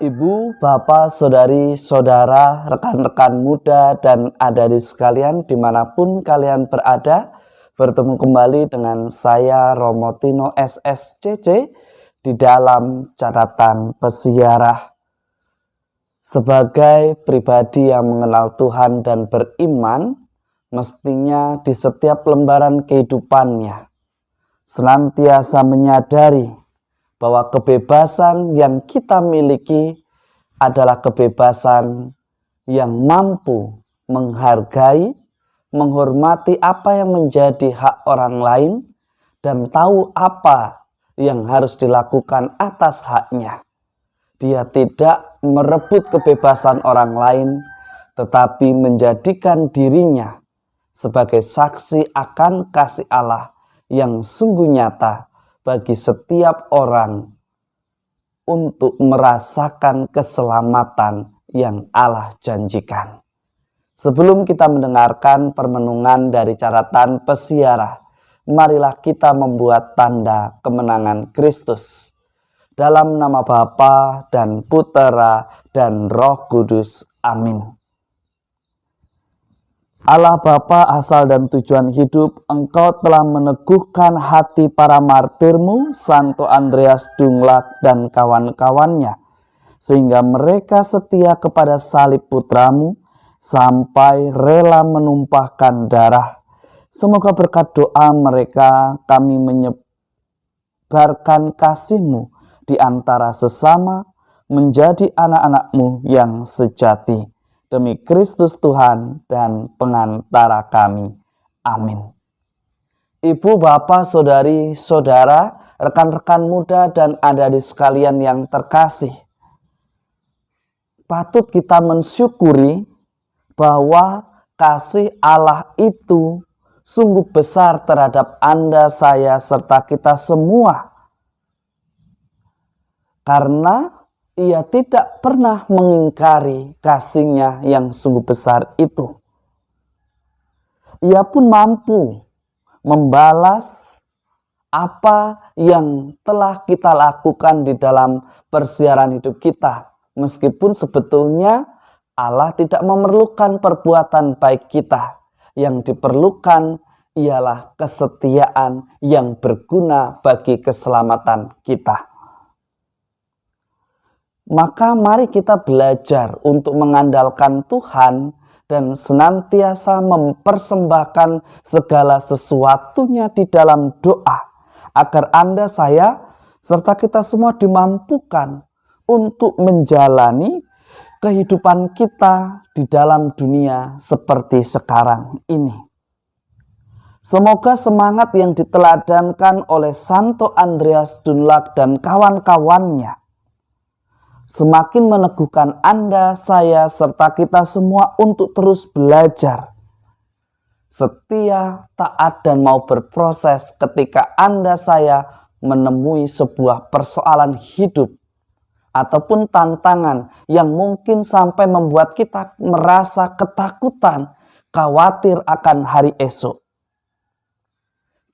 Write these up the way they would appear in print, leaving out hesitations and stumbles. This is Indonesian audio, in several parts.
Ibu, bapak, saudari, saudara, rekan-rekan muda, dan adik-adik sekalian dimanapun kalian berada, bertemu kembali dengan saya Romo Tino SSCC di dalam catatan pesiarah. Sebagai pribadi yang mengenal Tuhan dan beriman, mestinya di setiap lembaran kehidupannya senantiasa menyadari bahwa kebebasan yang kita miliki adalah kebebasan yang mampu menghargai, menghormati apa yang menjadi hak orang lain, dan tahu apa yang harus dilakukan atas haknya. Dia tidak merebut kebebasan orang lain, tetapi menjadikan dirinya sebagai saksi akan kasih Allah yang sungguh nyata bagi setiap orang untuk merasakan keselamatan yang Allah janjikan. Sebelum kita mendengarkan permenungan dari catatan pesiarah, marilah kita membuat tanda kemenangan Kristus. Dalam nama Bapa dan Putera dan Roh Kudus. Amin. Allah Bapa asal dan tujuan hidup, Engkau telah meneguhkan hati para martirmu, Santo Andreas Dunglag dan kawan-kawannya, sehingga mereka setia kepada salib putramu, sampai rela menumpahkan darah. Semoga berkat doa mereka kami menyebarkan kasih-Mu di antara sesama, menjadi anak-anak-Mu yang sejati. Demi Kristus Tuhan dan pengantara kami. Amin. Ibu, bapak, saudari, saudara, rekan-rekan muda, dan adik-adik sekalian yang terkasih, patut kita mensyukuri bahwa kasih Allah itu sungguh besar terhadap Anda, saya, serta kita semua. Karena Ia tidak pernah mengingkari kasih-Nya yang sungguh besar itu. Ia pun mampu membalas apa yang telah kita lakukan di dalam persiaran hidup kita. Meskipun sebetulnya Allah tidak memerlukan perbuatan baik kita. Yang diperlukan ialah kesetiaan yang berguna bagi keselamatan kita. Maka mari kita belajar untuk mengandalkan Tuhan dan senantiasa mempersembahkan segala sesuatunya di dalam doa, agar Anda, saya, serta kita semua dimampukan untuk menjalani kehidupan kita di dalam dunia seperti sekarang ini. Semoga semangat yang diteladankan oleh Santo Andreas Dunglag dan kawan-kawannya semakin meneguhkan Anda, saya, serta kita semua untuk terus belajar, setia, taat, dan mau berproses ketika Anda, saya menemui sebuah persoalan hidup ataupun tantangan yang mungkin sampai membuat kita merasa ketakutan, khawatir akan hari esok.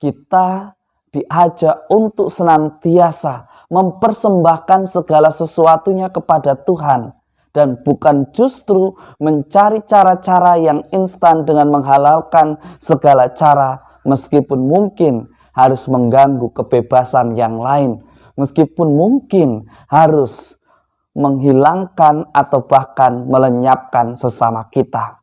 Kita diajak untuk senantiasa mempersembahkan segala sesuatunya kepada Tuhan, dan bukan justru mencari cara-cara yang instan dengan menghalalkan segala cara, meskipun mungkin harus mengganggu kebebasan yang lain, meskipun mungkin harus menghilangkan atau bahkan melenyapkan sesama kita.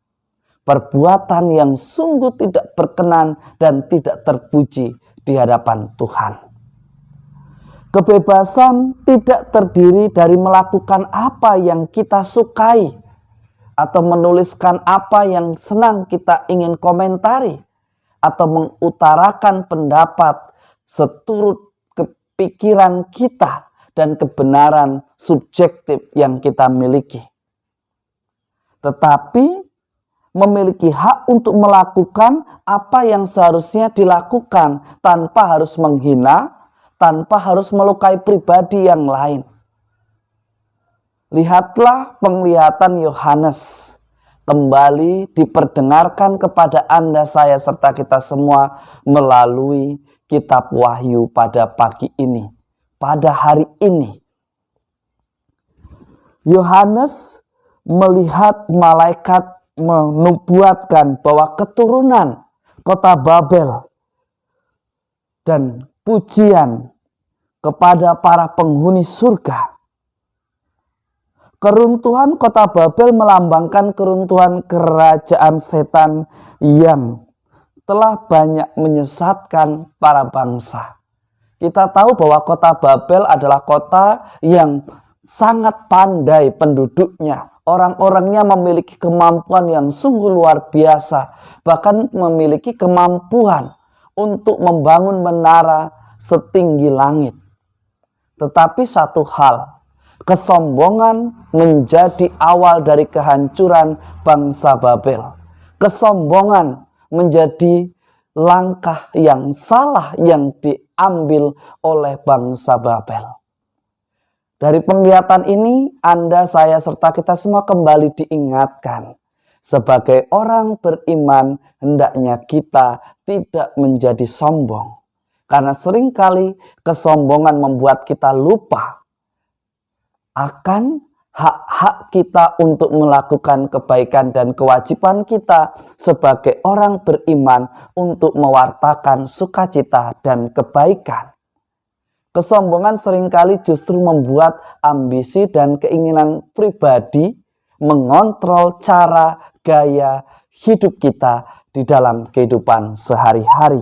Perbuatan yang sungguh tidak berkenan dan tidak terpuji di hadapan Tuhan. Kebebasan tidak terdiri dari melakukan apa yang kita sukai atau menuliskan apa yang senang kita ingin komentari atau mengutarakan pendapat seturut kepikiran kita dan kebenaran subjektif yang kita miliki. Tetapi memiliki hak untuk melakukan apa yang seharusnya dilakukan tanpa harus menghina, tanpa harus melukai pribadi yang lain. Lihatlah penglihatan Yohanes kembali diperdengarkan kepada Anda, saya, serta kita semua melalui kitab Wahyu pada pagi ini, pada hari ini. Yohanes melihat malaikat menubuatkan bahwa keturunan kota Babel dan pujian kepada para penghuni surga. Keruntuhan kota Babel melambangkan keruntuhan kerajaan setan yang telah banyak menyesatkan para bangsa. Kita tahu bahwa kota Babel adalah kota yang sangat pandai penduduknya. Orang-orangnya memiliki kemampuan yang sungguh luar biasa. Bahkan memiliki kemampuan untuk membangun menara setinggi langit. Tetapi satu hal, kesombongan menjadi awal dari kehancuran bangsa Babel. Kesombongan menjadi langkah yang salah yang diambil oleh bangsa Babel. Dari penglihatan ini, Anda, saya, serta kita semua kembali diingatkan. Sebagai orang beriman, hendaknya kita tidak menjadi sombong. Karena seringkali kesombongan membuat kita lupa akan hak-hak kita untuk melakukan kebaikan dan kewajiban kita sebagai orang beriman untuk mewartakan sukacita dan kebaikan. Kesombongan seringkali justru membuat ambisi dan keinginan pribadi mengontrol cara gaya hidup kita di dalam kehidupan sehari-hari.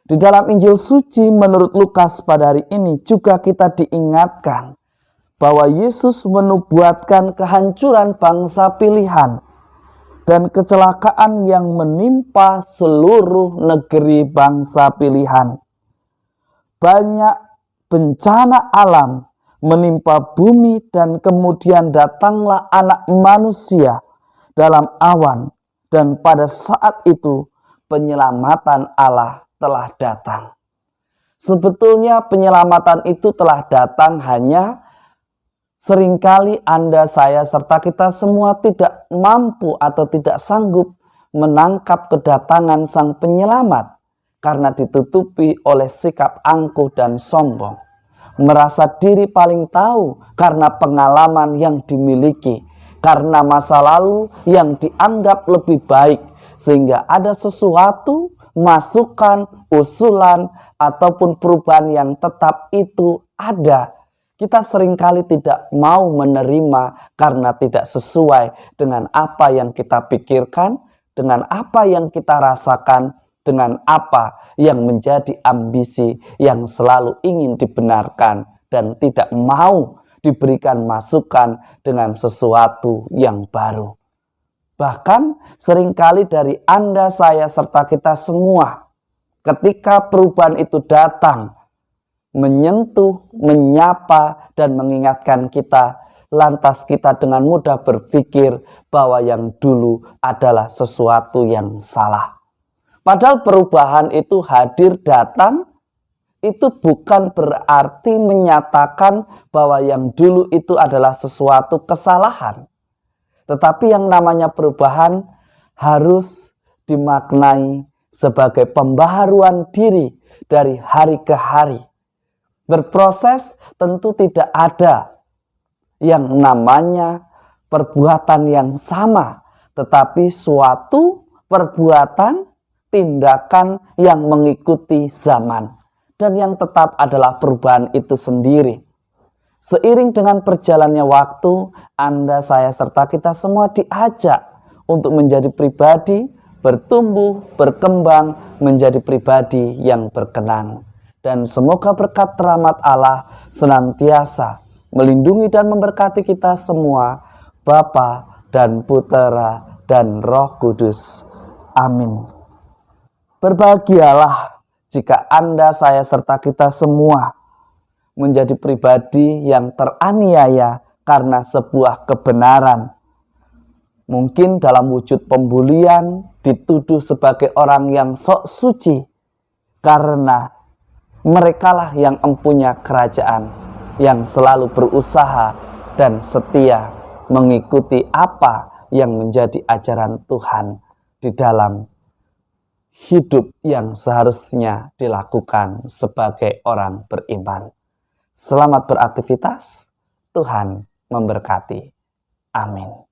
Di dalam Injil suci menurut Lukas pada hari ini juga kita diingatkan bahwa Yesus menubuatkan kehancuran bangsa pilihan dan kecelakaan yang menimpa seluruh negeri bangsa pilihan. Banyak bencana alam menimpa bumi dan kemudian datanglah Anak Manusia dalam awan, dan pada saat itu penyelamatan Allah telah datang. Sebetulnya penyelamatan itu telah datang, hanya seringkali Anda, saya, serta kita semua tidak mampu atau tidak sanggup menangkap kedatangan Sang Penyelamat karena ditutupi oleh sikap angkuh dan sombong. Merasa diri paling tahu karena pengalaman yang dimiliki, karena masa lalu yang dianggap lebih baik, sehingga ada sesuatu, masukan, usulan, ataupun perubahan yang tetap itu ada. Kita seringkali tidak mau menerima karena tidak sesuai dengan apa yang kita pikirkan, dengan apa yang kita rasakan, dengan apa yang menjadi ambisi yang selalu ingin dibenarkan dan tidak mau diberikan masukan dengan sesuatu yang baru. Bahkan seringkali dari Anda, saya, serta kita semua, ketika perubahan itu datang, menyentuh, menyapa, dan mengingatkan kita, lantas kita dengan mudah berpikir bahwa yang dulu adalah sesuatu yang salah. Padahal perubahan itu hadir datang, itu bukan berarti menyatakan bahwa yang dulu itu adalah sesuatu kesalahan. Tetapi yang namanya perubahan harus dimaknai sebagai pembaharuan diri dari hari ke hari. Berproses tentu tidak ada yang namanya perbuatan yang sama, tetapi suatu perbuatan, tindakan yang mengikuti zaman, dan yang tetap adalah perubahan itu sendiri. Seiring dengan perjalannya waktu, Anda, saya, serta kita semua diajak untuk menjadi pribadi, bertumbuh, berkembang, menjadi pribadi yang berkenan. Dan semoga berkat rahmat Allah senantiasa melindungi dan memberkati kita semua, Bapa dan Putera dan Roh Kudus. Amin. Berbahagialah jika Anda, saya, serta kita semua menjadi pribadi yang teraniaya karena sebuah kebenaran. Mungkin dalam wujud pembulian, dituduh sebagai orang yang sok suci, karena merekalah yang empunya kerajaan, yang selalu berusaha dan setia mengikuti apa yang menjadi ajaran Tuhan di dalam hidup yang seharusnya dilakukan sebagai orang beriman. Selamat beraktivitas, Tuhan memberkati. Amin.